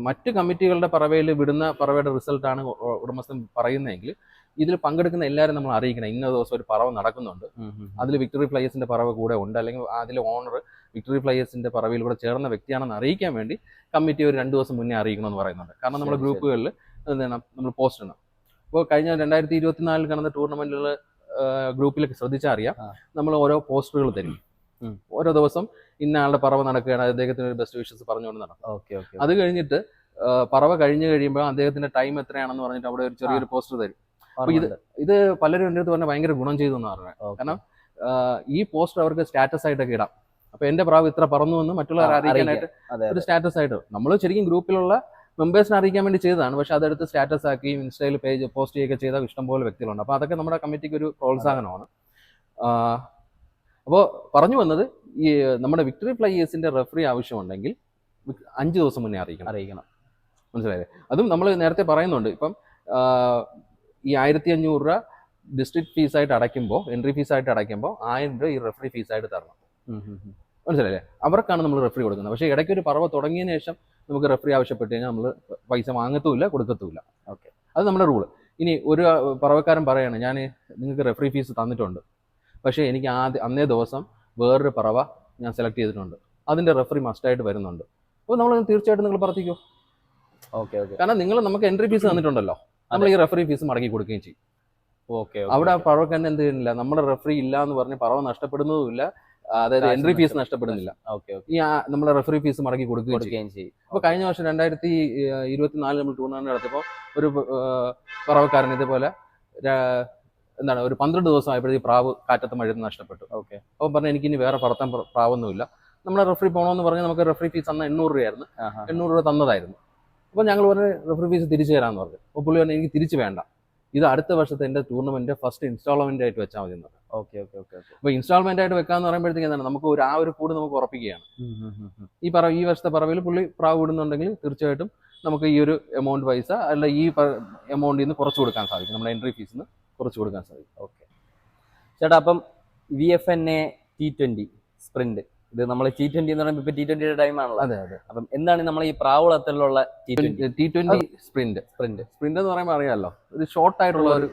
മറ്റ് കമ്മിറ്റികളുടെ പറവയിൽ വിടുന്ന പറവയുടെ റിസൾട്ടാണ് ഉടമസ്ഥൻ പറയുന്നതെങ്കിൽ ഇതിൽ പങ്കെടുക്കുന്ന എല്ലാവരും നമ്മൾ അറിയിക്കണം, ഇന്ന ദിവസം ഒരു പറവ നടക്കുന്നുണ്ട്, അതിൽ വിക്ടറി ഫ്ലൈയേഴ്സിന്റെ പറവ കൂടെ ഉണ്ട്, അല്ലെങ്കിൽ അതിലെ ഓണർ വിക്ടറി ഫ്ലൈയേഴ്സിന്റെ പറവയിൽ കൂടെ ചേർന്ന വ്യക്തിയാണെന്ന് അറിയിക്കാൻ വേണ്ടി കമ്മിറ്റി ഒരു 2 ദിവസം മുന്നേ അറിയിക്കണമെന്ന് പറയുന്നുണ്ട്. കാരണം നമ്മുടെ ഗ്രൂപ്പുകളിൽ എന്ത് ചെയ്യണം, നമ്മൾ പോസ്റ്റ് ഇടണം. അപ്പോൾ കഴിഞ്ഞ 2024 നടന്ന ടൂർണമെന്റുകൾ ഗ്രൂപ്പിലൊക്കെ ശ്രദ്ധിച്ചാൽ അറിയാം, നമ്മൾ ഓരോ പോസ്റ്ററുകൾ തരും. ഓരോ ദിവസം ഇന്ന ആളുടെ പറവ നടക്കുകയാണ്, അദ്ദേഹത്തിന് ഒരു ബെസ്റ്റ് വിഷസ് പറഞ്ഞുകൊണ്ട് നടക്കും. അത് കഴിഞ്ഞിട്ട് പറവ കഴിഞ്ഞ് കഴിയുമ്പോൾ അദ്ദേഹത്തിന്റെ ടൈം എത്രയാണെന്ന് പറഞ്ഞിട്ട് അവിടെ ഒരു ചെറിയൊരു പോസ്റ്റർ തരും. അപ്പൊ ഇത് പലരും എൻ്റെ അടുത്ത് പറഞ്ഞാൽ ഭയങ്കര ഗുണം ചെയ്തു എന്ന് പറഞ്ഞത്. കാരണം ഈ പോസ്റ്റർ അവർക്ക് സ്റ്റാറ്റസ് ആയിട്ടൊക്കെ ഇടാം. അപ്പൊ എന്റെ പ്രാവ് ഇത്ര പറന്നു എന്ന് മറ്റുള്ളവർ അറിയിക്കാനായിട്ട് ഒരു സ്റ്റാറ്റസ് ആയിട്ട് നമ്മൾ ശരിക്കും ഗ്രൂപ്പിലുള്ള മെമ്പേഴ്സിനെ അറിയിക്കാൻ വേണ്ടി ചെയ്തതാണ്. പക്ഷെ അതെടുത്ത് സ്റ്റാറ്റസ് ആക്കി ഇൻസ്റ്റയിൽ പേജ് പോസ്റ്റ് ചെയ്യുകയൊക്കെ ചെയ്ത ഇഷ്ടംപോലെ വ്യക്തികളുണ്ട്. അപ്പൊ അതൊക്കെ നമ്മുടെ കമ്മിറ്റിക്ക് ഒരു പ്രോത്സാഹനമാണ്. അപ്പോൾ പറഞ്ഞു വന്നത്, ഈ നമ്മുടെ വിക്ടറി ഫ്ലൈയേഴ്സിന്റെ റെഫറി ആവശ്യമുണ്ടെങ്കിൽ 5 ദിവസം മുന്നേ അറിയിക്കണം. മനസ്സിലായില്ലേ? അതും നമ്മൾ നേരത്തെ പറയുന്നുണ്ട്. ഇപ്പം ഈ 1500 രൂപ ഡിസ്ട്രിക്ട് ഫീസായിട്ട് അടയ്ക്കുമ്പോൾ, എൻട്രി ഫീസായിട്ട് അടയ്ക്കുമ്പോൾ 1000 രൂപ ഈ റെഫറി ഫീസായിട്ട് തരണം. മനസ്സിലായില്ലേ? അവർക്കാണ് നമ്മൾ റെഫറി കൊടുക്കുന്നത്. പക്ഷേ ഇടയ്ക്ക് ഒരു പറവ തുടങ്ങിയതിന് ശേഷം നമുക്ക് റെഫറി ആവശ്യപ്പെട്ട് കഴിഞ്ഞാൽ നമ്മൾ പൈസ വാങ്ങത്തുമില്ല, കൊടുക്കത്തുമില്ല. ഓക്കെ, അത് നമ്മുടെ റൂള്. ഇനി ഒരു പറവക്കാരൻ പറയാണ്, ഞാൻ നിങ്ങൾക്ക് റെഫറി ഫീസ് തന്നിട്ടുണ്ട്, പക്ഷേ എനിക്ക് അന്നേ ദിവസം വേറൊരു പറവ ഞാൻ സെലക്ട് ചെയ്തിട്ടുണ്ട്, അതിന്റെ റെഫറി മസ്റ്റായിട്ട് വരുന്നുണ്ട്. അപ്പോൾ നമ്മൾ തീർച്ചയായിട്ടും നിങ്ങൾ പറത്തിക്കോ. ഓക്കെ. കാരണം നിങ്ങൾ നമുക്ക് എൻട്രി ഫീസ് തന്നിട്ടുണ്ടല്ലോ, നമ്മൾ ഈ റെഫറി ഫീസ് മടക്കി കൊടുക്കുകയും ചെയ്യും. അവിടെ പറവക്കാരൻ എന്ത് ചെയ്യുന്നില്ല, നമ്മുടെ റെഫറി ഇല്ല എന്ന് പറഞ്ഞ് പറവ നഷ്ടപ്പെടുന്നതുമില്ല, അതായത് എൻട്രി ഫീസ് നഷ്ടപ്പെടുന്നില്ല. ഈ നമ്മളെ റെഫറി ഫീസ് മടക്കി കൊടുക്കുകയും ചെയ്യും. അപ്പോൾ കഴിഞ്ഞ വർഷം 2024 നമ്മൾ ടൂർണമെന്റ് നടത്തിയപ്പോൾ ഒരു പറവക്കാരൻ ഇതുപോലെ എന്താണ് ഒരു 12 ദിവസം ആയപ്പോഴത്തേക്ക് പ്രാവ് കാറ്റത്ത് മഴത്ത് നഷ്ടപ്പെട്ടു. അപ്പോൾ പറഞ്ഞു, എനിക്കിനി വേറെ പറത്താൻ പ്രാവൊന്നുമില്ല, നമ്മളെ റെഫറി പോകണമെന്ന് പറഞ്ഞ് നമുക്ക് റെഫറി ഫീസ് അന്ന് 800 രൂപയായിരുന്നു, 800 രൂപ തന്നതായിരുന്നു. അപ്പോൾ ഞങ്ങൾ പറഞ്ഞ് റെഫറി ഫീസ് തിരിച്ചു തരാമെന്ന് പറഞ്ഞു. അപ്പോൾ പുള്ളി പറഞ്ഞു, എനിക്ക് തിരിച്ചു വേണ്ട, ഇത് അടുത്ത വർഷത്തെ എൻ്റെ ടൂർണമെന്റ് ഫസ്റ്റ് ഇൻസ്റ്റാൾമെന്റ് ആയിട്ട് വെച്ചാൽ മതി എന്ന് പറഞ്ഞു. അപ്പോൾ ഇൻസ്റ്റാൾമെന്റ് ആയിട്ട് വെക്കാന്ന് പറയുമ്പോഴത്തേക്ക് എന്താണ്, നമുക്ക് ആ ഒരു കൂട് നമുക്ക് ഉറപ്പിക്കുകയാണ്. ഈ വർഷത്തെ പറവിൽ പുള്ളി പ്രാവ് വിടുന്നുണ്ടെങ്കിൽ തീർച്ചയായിട്ടും നമുക്ക് ഈ ഒരു എമൗണ്ട് പൈസ അല്ല ഈ എമൗണ്ടിൽ നിന്ന് കുറച്ച് കൊടുക്കാൻ സാധിക്കും, നമ്മുടെ എൻട്രി ഫീസിൽ നിന്ന് കുറച്ച് കൊടുക്കാൻ സാധിക്കും. ഓക്കെ ചേട്ടാ, അപ്പം VFNA T20 സ്പ്രിന്റ്, ഇത് നമ്മൾ T20 എന്ന് പറയുമ്പോൾ ഇപ്പൊ T20യുടെ ടൈം ആണല്ലോ. അതെ. അപ്പം എന്താണ് നമ്മൾ ഈ പ്രാവുളത്തിലുള്ള T20 സ്പ്രിന്റ് എന്ന് പറയുമ്പോൾ അറിയാമല്ലോ, ഒരു ഷോർട്ട് ആയിട്ടുള്ള ഒരു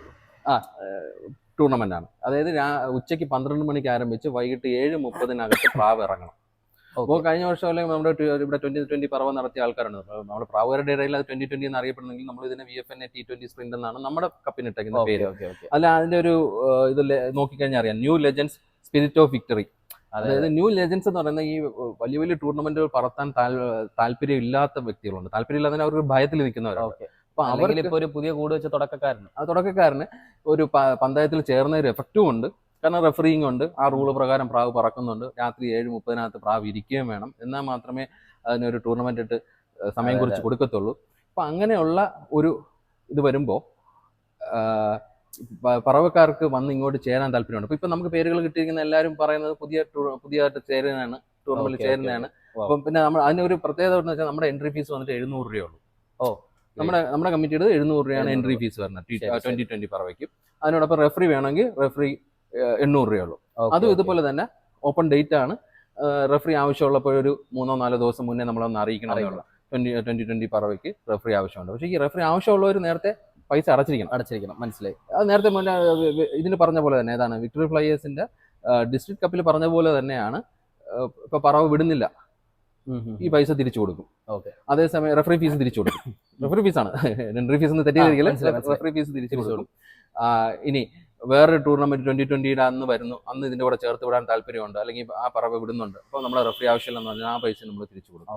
ടൂർണമെന്റ് ആണ്. അതായത് ഉച്ചയ്ക്ക് 12 മണിക്ക് ആരംഭിച്ച് വൈകിട്ട് 7:30 പ്രാവ് ഇറങ്ങണം. അപ്പോൾ കഴിഞ്ഞ വർഷം അല്ലെങ്കിൽ നമ്മുടെ ഇവിടെ 2020 പറവ നടത്തിയ ആൾക്കാരുണ്ട്. നമ്മുടെ പ്രാവുകാരുടെ ഇടയിൽ അത് 2020 എന്ന് അറിയപ്പെടുന്നെങ്കിൽ നമ്മൾ ഇതിനെ VFNA T20 സ്പ്രിന്റ് എന്നാണ് നമ്മുടെ കപ്പിനിട്ടേക്കുന്ന പേര്. അല്ല അതിന്റെ ഒരു ഇത് നോക്കിക്കഴിഞ്ഞാൽ അറിയാം, new legends spirit of victory. അതായത് ന്യൂ ലെജൻഡ്സ് എന്ന് പറയുന്ന ഈ വലിയ വലിയ ടൂർണമെന്റുകൾ പറത്താൻ താല്പര്യം ഇല്ലാത്ത വ്യക്തികളുണ്ട്. താല്പര്യം ഇല്ലാതെ അവർക്ക് ഭയത്തിൽ നിൽക്കുന്നവരാണ്. അപ്പൊ അവർക്ക് ഒരു പുതിയ കൂട് വെച്ച തുടക്കക്കാരന് ഒരു പഞ്ചായത്തിൽ ചേർന്ന ഒരു എഫക്റ്റും ഉണ്ട്. കാരണം റെഫറിങ് ഉണ്ട്, ആ റൂള് പ്രകാരം പ്രാവ് പറക്കുന്നുണ്ട്, രാത്രി 7:30 പ്രാവ് ഇരിക്കുകയും വേണം, എന്നാൽ മാത്രമേ അതിനൊരു ടൂർണമെന്റ് ഇട്ട് സമയം കുറിച്ച് കൊടുക്കത്തുള്ളൂ. അപ്പൊ അങ്ങനെയുള്ള ഒരു ഇത് വരുമ്പോൾ പറവക്കാർക്ക് വന്ന് ഇങ്ങോട്ട് ചേരാൻ താല്പര്യമുണ്ട്. അപ്പൊ ഇപ്പൊ നമുക്ക് പേരുകൾ കിട്ടിയിരിക്കുന്ന എല്ലാവരും പറയുന്നത് പുതിയതായിട്ട് ചേരുന്നതാണ്, ടൂർണമെന്റിൽ ചേരുന്നതാണ്. അപ്പം പിന്നെ നമ്മൾ അതിനൊരു പ്രത്യേകത എന്ന് വെച്ചാൽ നമ്മുടെ എൻട്രി ഫീസ് വന്നിട്ട് 700 രൂപയുള്ളൂ. നമ്മുടെ കമ്മിറ്റിയുടെ 700 രൂപയാണ് എൻട്രി ഫീസ് വരുന്നത് 2020 പറവയ്ക്കും. അതിനോടൊപ്പം റെഫറി വേണമെങ്കിൽ റെഫറി 800 രൂപയുള്ളൂ. അതും ഇതുപോലെ തന്നെ ഓപ്പൺ ഡേറ്റ് ആണ്. റെഫറി ആവശ്യമുള്ളപ്പോൾ ഒരു 3-4 ദിവസം മുന്നേ നമ്മളൊന്ന് അറിയിക്കണം. 2020 പറവയ്ക്ക് റെഫറി ആവശ്യമുണ്ട്. പക്ഷേ ഈ റെഫറി ആവശ്യമുള്ളവർ നേരത്തെ പൈസ അടച്ചിരിക്കണം. മനസ്സിലായി. അത് നേരത്തെ മുന്നേ ഇതിന് പറഞ്ഞ പോലെ തന്നെ ഏതാണ് വിക്ടറി ഫ്ലൈയേഴ്സിന്റെ ഡിസ്ട്രിക്ട് കപ്പിൽ പറഞ്ഞ പോലെ തന്നെയാണ്. ഇപ്പൊ പറവ് വിടുന്നില്ല, ഈ പൈസ തിരിച്ചു കൊടുക്കും. അതേസമയം റെഫറി ഫീസ് തിരിച്ചു കൊടുക്കും. റെഫറി ഫീസാണ്, എൻട്രി ഫീസ് എന്ന് തെറ്റിയിരിക്കില്ല, റെഫറി ഫീസ് തിരിച്ചു കൊടുക്കും. ഇനി വേറൊരു ടൂർണമെന്റ് 2020 അന്ന് വരുന്നു, അന്ന് ഇതിന്റെ കൂടെ ചേർത്ത് വിടാൻ താല്പര്യമുണ്ട്, അല്ലെങ്കിൽ ആ പറവ വിടുന്നുണ്ട്, അപ്പോൾ നമ്മളെ റെഫറി ആവശ്യമില്ലെന്ന് പറഞ്ഞാൽ ആ പൈസ നമ്മൾ തിരിച്ചു കൊടുക്കും.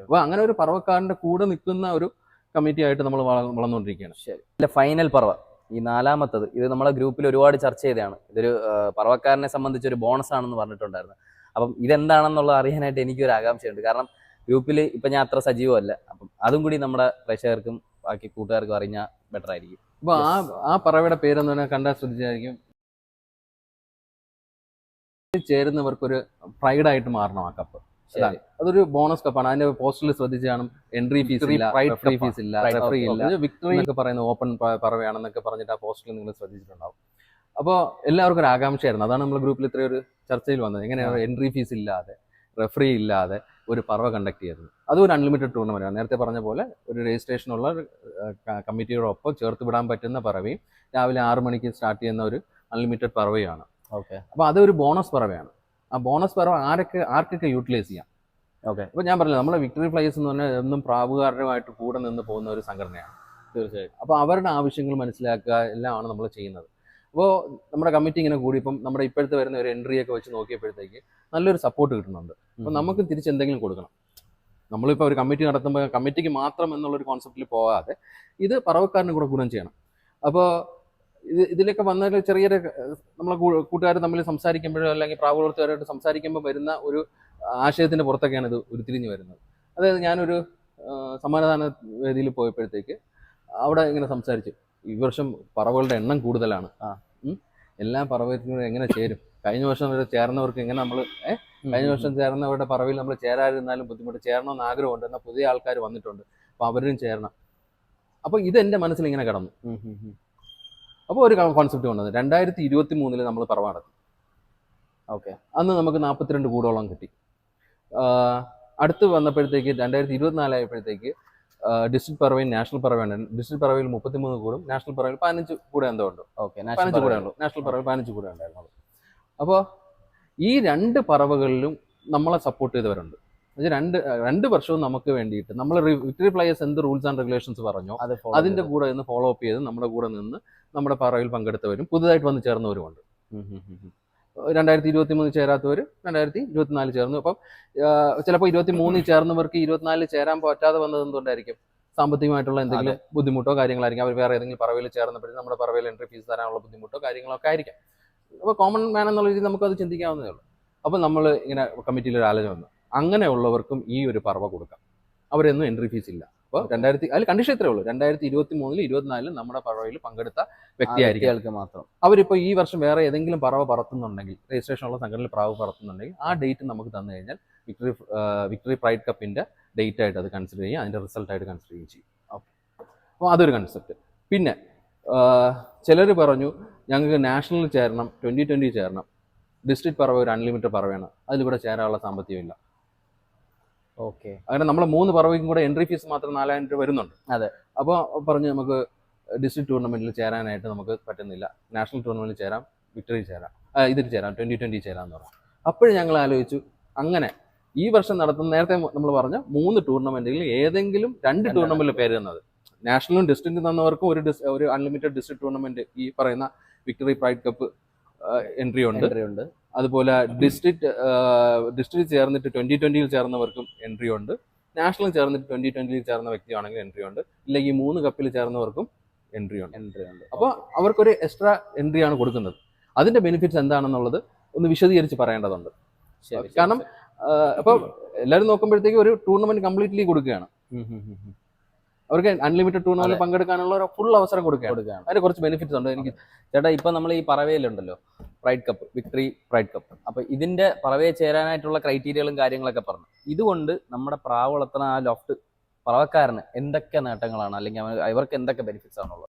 അപ്പൊ അങ്ങനെ ഒരു പറവക്കാരന്റെ കൂടെ നിൽക്കുന്ന ഒരു കമ്മിറ്റി ആയിട്ട് നമ്മൾ വളർന്നുകൊണ്ടിരിക്കുകയാണ്. ശരി, ഫൈനൽ പറവ ഈ 4ാമത്തത്, ഇത് നമ്മളെ ഗ്രൂപ്പിൽ ഒരുപാട് ചർച്ച ചെയ്തതാണ്. ഇതൊരു പറവക്കാരനെ സംബന്ധിച്ച് ഒരു ബോണസ് ആണെന്ന് പറഞ്ഞിട്ടുണ്ടായിരുന്നു. അപ്പം ഇതെന്താണെന്നുള്ളത് അറിയാനായിട്ട് എനിക്കൊരു ആകാംക്ഷയുണ്ട്. കാരണം ഗ്രൂപ്പിൽ ഇപ്പം ഞാൻ അത്ര സജീവമല്ല. അപ്പം അതും കൂടി നമ്മുടെ പ്രേക്ഷകർക്കും ബാക്കി കൂട്ടുകാർക്കും അറിഞ്ഞാൽ ബെറ്റർ ആയിരിക്കും. അപ്പൊ ആ പറവയുടെ പേരെന്ന് പറഞ്ഞാൽ കണ്ടാൽ ശ്രദ്ധിച്ചായിരിക്കും, ചേരുന്നവർക്കൊരു പ്രൈഡായിട്ട് മാറണം ആ കപ്പ്. അതൊരു ബോണസ് കപ്പാണ്. അതിന്റെ പോസ്റ്ററിൽ ശ്രദ്ധിച്ച് കാണും, എൻട്രി ഫീസ് ഇല്ല, റെഫറി ഫീസ് ഇല്ല, റെഫറി ഇല്ല, വിക്ടറി എന്നൊക്കെ പറയുന്ന ഓപ്പൺ പറവയാണെന്നൊക്കെ പറഞ്ഞിട്ട് ആ പോസ്റ്ററിൽ നിങ്ങൾ ശ്രദ്ധിച്ചിട്ടുണ്ടാവും. അപ്പോൾ എല്ലാവർക്കും ഒരു ആകാംക്ഷയായിരുന്നു. അതാണ് നമ്മൾ ഗ്രൂപ്പിൽ ഇത്രയും ഒരു ചർച്ചയിൽ വന്നത്. എങ്ങനെയാണ് എൻട്രി ഫീസ് ഇല്ലാതെ, റെഫറി ഇല്ലാതെ ഒരു പറവ കണ്ടക്ട് ചെയ്യുന്നത്? അതും ഒരു അൺലിമിറ്റഡ് ടൂർണമെന്റ് ആണ്. നേരത്തെ പറഞ്ഞ പോലെ ഒരു രജിസ്ട്രേഷനുള്ള കമ്മിറ്റിയോടൊപ്പം ചേർത്ത് വിടാൻ പറ്റുന്ന പറവയും രാവിലെ 6 മണിക്ക് സ്റ്റാർട്ട് ചെയ്യുന്ന ഒരു അൺലിമിറ്റഡ് പറവയാണ്. അപ്പോൾ അതൊരു ബോണസ് പറവയാണ്. ആ ബോണസ് പറവ ആർക്കൊക്കെ യൂട്ടിലൈസ് ചെയ്യാം. അപ്പോൾ ഞാൻ പറഞ്ഞില്ല, നമ്മളെ വിക്ടറി ഫ്ലൈയേഴ്സ് എന്ന് പറഞ്ഞാൽ എന്നും പ്രാവുകാരനുമായിട്ട് കൂടെ നിന്ന് പോകുന്ന ഒരു സംഘടനയാണ്. തീർച്ചയായും. അപ്പോൾ അവരുടെ ആവശ്യങ്ങൾ മനസ്സിലാക്കുക എല്ലാമാണ് നമ്മൾ ചെയ്യുന്നത്. അപ്പോൾ നമ്മുടെ കമ്മിറ്റി ഇങ്ങനെ കൂടി ഇപ്പം നമ്മുടെ ഇപ്പോഴത്തെ വരുന്ന ഒരു എൻട്രിയൊക്കെ വെച്ച് നോക്കിയപ്പോഴത്തേക്ക് നല്ലൊരു സപ്പോർട്ട് കിട്ടുന്നുണ്ട്. അപ്പോൾ നമുക്ക് തിരിച്ച് എന്തെങ്കിലും കൊടുക്കണം. നമ്മളിപ്പോൾ ഒരു കമ്മിറ്റി നടത്തുമ്പോൾ കമ്മിറ്റിക്ക് മാത്രം എന്നുള്ളൊരു കോൺസെപ്റ്റിൽ പോകാതെ ഇത് പറവക്കാരന് കൂടെ ഗുണം ചെയ്യണം. അപ്പോൾ ഇതിലൊക്കെ വന്ന ചെറിയൊരു നമ്മളെ കൂട്ടുകാർ തമ്മിൽ സംസാരിക്കുമ്പോഴോ അല്ലെങ്കിൽ പ്രാവുകളത്തുകാരായിട്ട് സംസാരിക്കുമ്പോൾ വരുന്ന ഒരു ആശയത്തിൻ്റെ പുറത്തൊക്കെയാണ് ഇത് ഉരുത്തിരിഞ്ഞ് വരുന്നത്. അതായത് ഞാനൊരു സമ്മാനദാന വേദിയിൽ പോയപ്പോഴത്തേക്ക് അവിടെ ഇങ്ങനെ സംസാരിച്ചു, ഈ വർഷം പറവകളുടെ എണ്ണം കൂടുതലാണ്, എല്ലാ പറവത്തിനും എങ്ങനെ ചേരും, കഴിഞ്ഞ വർഷം വരെ ചേർന്നവർക്ക് എങ്ങനെ നമ്മൾ കഴിഞ്ഞ വർഷം ചേർന്നവരുടെ പറവിൽ നമ്മൾ ചേരാതിരുന്നാലും ബുദ്ധിമുട്ട്, ചേരണമെന്ന് ആഗ്രഹമുണ്ട്, എന്നാൽ പുതിയ ആൾക്കാർ വന്നിട്ടുണ്ട്, അപ്പോൾ അവരും ചേരണം. അപ്പോൾ ഇതെൻ്റെ മനസ്സിൽ ഇങ്ങനെ കിടന്നു. അപ്പോൾ ഒരു കോൺസെപ്റ്റ് കൊണ്ടത് 2023 നമ്മൾ പറവ നടത്തി. അന്ന് നമുക്ക് 42 കൂടോളം കിട്ടി. അടുത്ത് വന്നപ്പോഴത്തേക്ക് 2024 ആയപ്പോഴത്തേക്ക് ഡിസ്ട്രിക്ട് പറവയും നാഷണൽ പറവയാണ്. ഡിസ്ട്രിക്ട് പറവയിൽ 33 കൂടും, നാഷണൽ പറവയിൽ 15 കൂടെ എന്തോ ഉണ്ട്. 15 കൂടെ ഉള്ളൂ. നാഷണൽ പറവയിൽ 15 കൂടെ ഉണ്ടായിരുന്നുള്ളൂ. അപ്പോൾ ഈ 2 പറവകളിലും നമ്മളെ സപ്പോർട്ട് ചെയ്തവരുണ്ട്. രണ്ട് വർഷവും നമുക്ക് വേണ്ടിയിട്ട് നമ്മൾ വിക്ടറി ഫ്ലൈയേഴ്സ് എന്ത് റൂൾസ് ആൻഡ് റെഗുലേഷൻസ് പറഞ്ഞോ അതിന്റെ കൂടെ നിന്ന് ഫോളോ അപ്പ് ചെയ്ത് നമ്മുടെ കൂടെ നിന്ന് നമ്മുടെ പറവയിൽ പങ്കെടുത്തവരും പുതുതായിട്ട് വന്ന് ചേർന്നവരുമുണ്ട്. 2023 ചേരാത്തവർ 2024 ചേർന്നു. അപ്പം ചിലപ്പോൾ 23 ചേർന്നവർക്ക് 24 ചേരാൻ പറ്റാതെ വന്നത് എന്തുകൊണ്ടായിരിക്കും? സാമ്പത്തികമായിട്ടുള്ള എന്തെങ്കിലും ബുദ്ധിമുട്ടോ കാര്യങ്ങളായിരിക്കും. അവർ വേറെ ഏതെങ്കിലും പറവയിൽ ചേർന്നപ്പോഴും നമ്മുടെ പറവയിൽ എൻട്രി ഫീസ് തരാനുള്ള ബുദ്ധിമുട്ടോ കാര്യങ്ങളൊക്കെ ആയിരിക്കാം. അപ്പോൾ കോമൺ മാൻ എന്നുള്ള രീതിയിൽ നമുക്കത് ചിന്തിക്കാവുന്നതേ ഉള്ളൂ. അപ്പോൾ നമ്മൾ ഇങ്ങനെ കമ്മിറ്റിയിൽ ഒരു ആലോചന വന്നു, അങ്ങനെയുള്ളവർക്കും ഈ ഒരു പറവ കൊടുക്കാം, അവരൊന്നും എൻട്രി ഫീസ് ഇല്ല. അപ്പോൾ അതിൽ കണ്ടീഷൻ ഇത്രേ ഉള്ളൂ, 2023 24 നമ്മുടെ പറവയിൽ പങ്കെടുത്ത വ്യക്തിയായിരിക്കും മാത്രം. അവരിപ്പോൾ ഈ വർഷം വേറെ ഏതെങ്കിലും പറവ പറത്തുന്നുണ്ടെങ്കിൽ, രജിസ്ട്രേഷനുള്ള സംഘടനയിൽ പ്രാവ് പറത്തുന്നുണ്ടെങ്കിൽ ആ ഡേറ്റ് നമുക്ക് തന്നു കഴിഞ്ഞാൽ വിക്ടറി പ്രൈഡ് കപ്പിന്റെ ഡേറ്റ് ആയിട്ട് അത് കൺസിഡർ ചെയ്യും, അതിന്റെ റിസൾട്ടായിട്ട് കൺസിഡർ ചെയ്യും. അപ്പോൾ അതൊരു കൺസെപ്റ്റ്. പിന്നെ ചിലർ പറഞ്ഞു ഞങ്ങൾക്ക് നാഷണൽ ചേരണം, 2020 ചേരണം, ഡിസ്ട്രിക്ട് പറവ ഒരു അൺലിമിറ്റഡ് പറവയാണ്, അതിലിവിടെ ചേരാനുള്ള സാമ്പത്തികമില്ല. അങ്ങനെ നമ്മളെ 3 പറവയ്ക്കും കൂടെ എൻട്രി ഫീസ് മാത്രം 4000 രൂപ വരുന്നുണ്ട്. അപ്പോൾ പറഞ്ഞു നമുക്ക് ഡിസ്ട്രിക്ട് ടൂർണമെന്റിൽ ചേരാനായിട്ട് നമുക്ക് പറ്റുന്നില്ല, നാഷണൽ ടൂർണമെന്റിൽ ചേരാം, വിക്ടറി ചേരാം, ഇതിൽ ചേരാം, 2020 ചേരാമെന്ന് പറഞ്ഞു. അപ്പോഴും ഞങ്ങൾ ആലോചിച്ചു, അങ്ങനെ ഈ വർഷം നടത്തുന്ന നേരത്തെ നമ്മൾ പറഞ്ഞ 3 ടൂർണമെന്റുകളിൽ ഏതെങ്കിലും 2 ടൂർണമെന്റിൽ പേര് തന്നത്. നാഷണലും ഡിസ്ട്രിക്റ്റ് തന്നവർക്കും ഒരു അൺലിമിറ്റഡ് ഡിസ്ട്രിക്ട് ടൂർണമെന്റ് ഈ പറയുന്ന വിക്ടറി പ്രൈഡ് കപ്പ് എൻട്രി ഉണ്ട്. അതുപോലെ ഡിസ്ട്രിക്ട് ചേർന്നിട്ട് 2020 ചേർന്നവർക്കും എൻട്രി ഉണ്ട്. നാഷണൽ ചേർന്നിട്ട് 2020 ചേർന്ന വ്യക്തിയാണെങ്കിൽ എൻട്രി ഉണ്ട്. ഇല്ലെങ്കിൽ ഈ 3 കപ്പിൽ ചേർന്നവർക്കും എൻട്രി ഉണ്ട്. അപ്പോൾ അവർക്കൊരു എക്സ്ട്രാ എൻട്രി ആണ് കൊടുക്കുന്നത്. അതിന്റെ ബെനിഫിറ്റ്സ് എന്താണെന്നുള്ളത് ഒന്ന് വിശദീകരിച്ച് പറയേണ്ടതുണ്ട്. കാരണം അപ്പൊ എല്ലാവരും നോക്കുമ്പോഴത്തേക്ക് ഒരു ടൂർണമെന്റ് കംപ്ലീറ്റ്ലി കൊടുക്കുകയാണ്. അവർക്ക് അൺലിമിറ്റഡ് ടൂർണമെന്റ് പങ്കെടുക്കാനുള്ള ഒരു ഫുൾ അവസരം കൊടുക്കുകയാണ്. അതിന് കുറച്ച് ബെനിഫിറ്റ്സ് ഉണ്ട്. എനിക്ക് ചേട്ടാ ഇപ്പൊ നമ്മൾ ഈ പറവയിലുണ്ടല്ലോ pride cup, victory pride cup, അപ്പൊ ഇതിന്റെ പറവയെ ചേരാനായിട്ടുള്ള ക്രൈറ്റീരിയകളും കാര്യങ്ങളൊക്കെ പറഞ്ഞു. ഇതുകൊണ്ട് നമ്മുടെ പ്രാവ് വളർത്തുന്ന ആ ലോഫ്റ്റ് പറവക്കാരന് എന്തൊക്കെ നേട്ടങ്ങളാണ്, അല്ലെങ്കിൽ അവർക്ക് എന്തൊക്കെ ബെനിഫിറ്റ്സ് ആണുള്ളത്?